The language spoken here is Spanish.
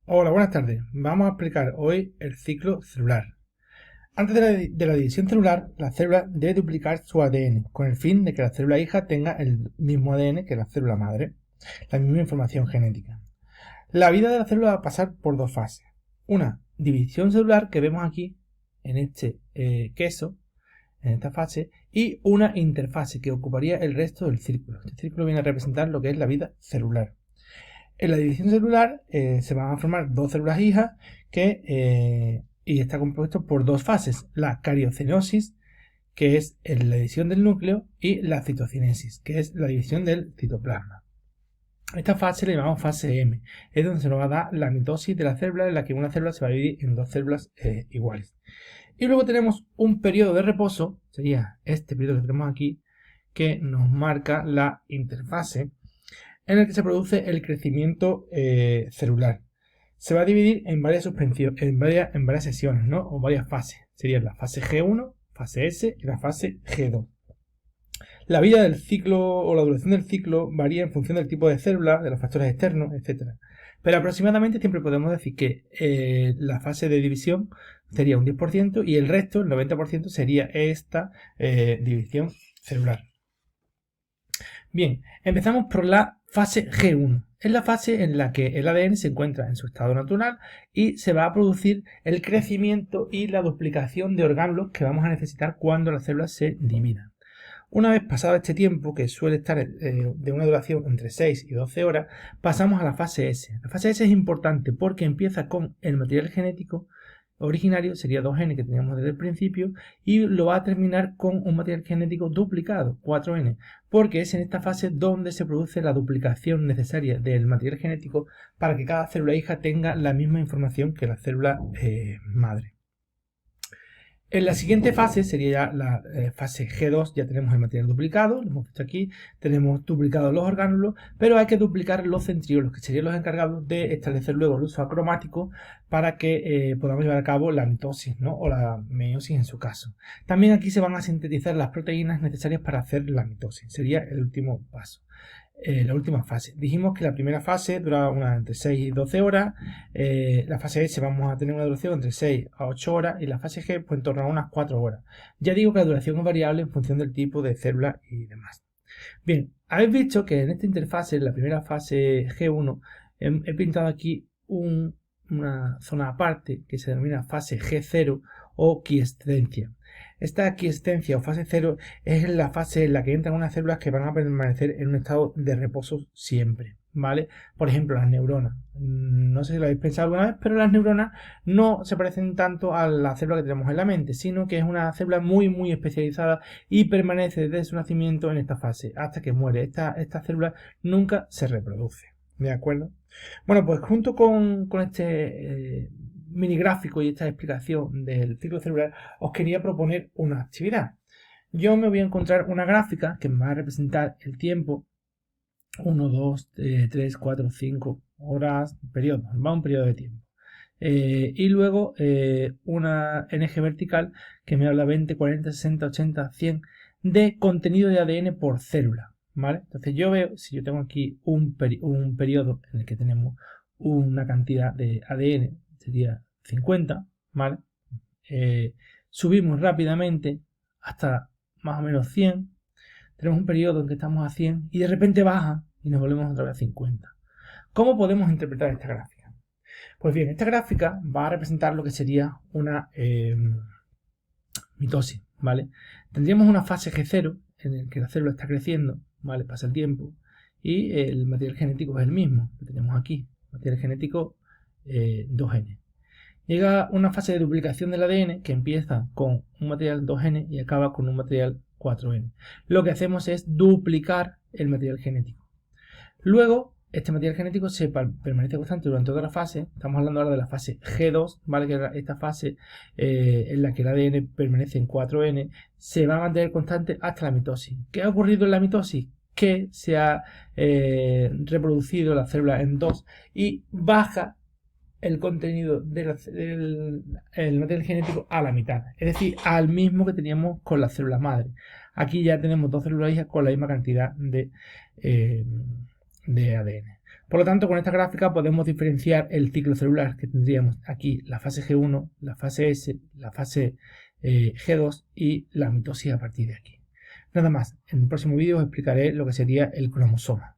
Hola, buenas tardes. Vamos a explicar hoy el ciclo celular. Antes de la división celular, la célula debe duplicar su ADN con el fin de que la célula hija tenga el mismo ADN que la célula madre, la misma información genética. La vida de la célula va a pasar por dos fases. Una división celular que vemos aquí en este queso, en esta fase, y una interfase que ocuparía el resto del círculo. Este círculo viene a representar lo que es la vida celular. En la división celular se van a formar dos células hijas y está compuesto por dos fases, la cariocenosis, que es la división del núcleo, y la citocinesis, que es la división del citoplasma. Esta fase la llamamos fase M, es donde se nos va a dar la mitosis de la célula, en la que una célula se va a dividir en dos células iguales. Y luego tenemos un periodo de reposo, sería este periodo que tenemos aquí, que nos marca la interfase, en el que se produce el crecimiento celular. Se va a dividir en varias suspensiones, en varias sesiones, ¿no? O varias fases. Serían la fase G1, fase S y la fase G2. La vida del ciclo o la duración del ciclo varía en función del tipo de célula, de los factores externos, etc. Pero aproximadamente siempre podemos decir que la fase de división sería un 10% y el resto, el 90%, sería esta división celular. Bien, empezamos por la fase G1. Es la fase en la que el ADN se encuentra en su estado natural y se va a producir el crecimiento y la duplicación de orgánulos que vamos a necesitar cuando las células se dividan. Una vez pasado este tiempo, que suele estar de una duración entre 6 y 12 horas, pasamos a la fase S. La fase S es importante porque empieza con el material genético originario, sería 2N que teníamos desde el principio, y lo va a terminar con un material genético duplicado, 4N, porque es en esta fase donde se produce la duplicación necesaria del material genético para que cada célula hija tenga la misma información que la célula madre. En la siguiente fase sería ya la fase G2, ya tenemos el material duplicado, lo hemos visto aquí, tenemos duplicados los orgánulos, pero hay que duplicar los centriolos, que serían los encargados de establecer luego el uso acromático para que podamos llevar a cabo la mitosis, ¿no? O la meiosis en su caso. También aquí se van a sintetizar las proteínas necesarias para hacer la mitosis, sería el último paso. La última fase. Dijimos que la primera fase dura entre 6 y 12 horas, la fase S vamos a tener una duración entre 6 a 8 horas y la fase G pues en torno a unas 4 horas. Ya digo que la duración es variable en función del tipo de célula y demás. Bien, habéis visto que en esta interfase, en la primera fase G1, he pintado aquí una zona aparte que se denomina fase G0 o quiescencia. Esta quiescencia o fase 0 es la fase en la que entran unas células que van a permanecer en un estado de reposo siempre, ¿vale? Por ejemplo, las neuronas. No sé si lo habéis pensado alguna vez, pero las neuronas no se parecen tanto a la célula que tenemos en la mente, sino que es una célula muy, muy especializada y permanece desde su nacimiento en esta fase hasta que muere. Esta célula nunca se reproduce, ¿de acuerdo? Bueno, pues junto con este mini gráfico y esta explicación del ciclo celular, os quería proponer una actividad. Yo me voy a encontrar una gráfica que me va a representar el tiempo, 1, 2, 3, 4, 5 horas, periodo, va un periodo de tiempo. Y luego una en eje vertical que me habla 20, 40, 60, 80, 100 de contenido de ADN por célula. ¿Vale? Entonces yo veo, si yo tengo aquí un periodo en el que tenemos una cantidad de ADN, sería 50, ¿vale? Subimos rápidamente hasta más o menos 100, tenemos un periodo en que estamos a 100 y de repente baja y nos volvemos otra vez a 50. ¿Cómo podemos interpretar esta gráfica? Pues bien, esta gráfica va a representar lo que sería una mitosis, ¿vale? Tendríamos una fase G0 en el que la célula está creciendo, ¿vale? Pasa el tiempo y el material genético es el mismo que tenemos aquí, material genético 2N. Llega una fase de duplicación del ADN que empieza con un material 2N y acaba con un material 4N. Lo que hacemos es duplicar el material genético. Luego, este material genético se permanece constante durante toda la fase. Estamos hablando ahora de la fase G2, ¿vale? Que es esta fase en la que el ADN permanece en 4N, se va a mantener constante hasta la mitosis. ¿Qué ha ocurrido en la mitosis? Que se ha reproducido la célula en 2 y baja el contenido del material genético a la mitad, es decir, al mismo que teníamos con las células madre. Aquí ya tenemos dos células hijas con la misma cantidad de ADN. Por lo tanto, con esta gráfica podemos diferenciar el ciclo celular, que tendríamos aquí la fase G1, la fase S, la fase G2 y la mitosis a partir de aquí. Nada más, en el próximo vídeo os explicaré lo que sería el cromosoma.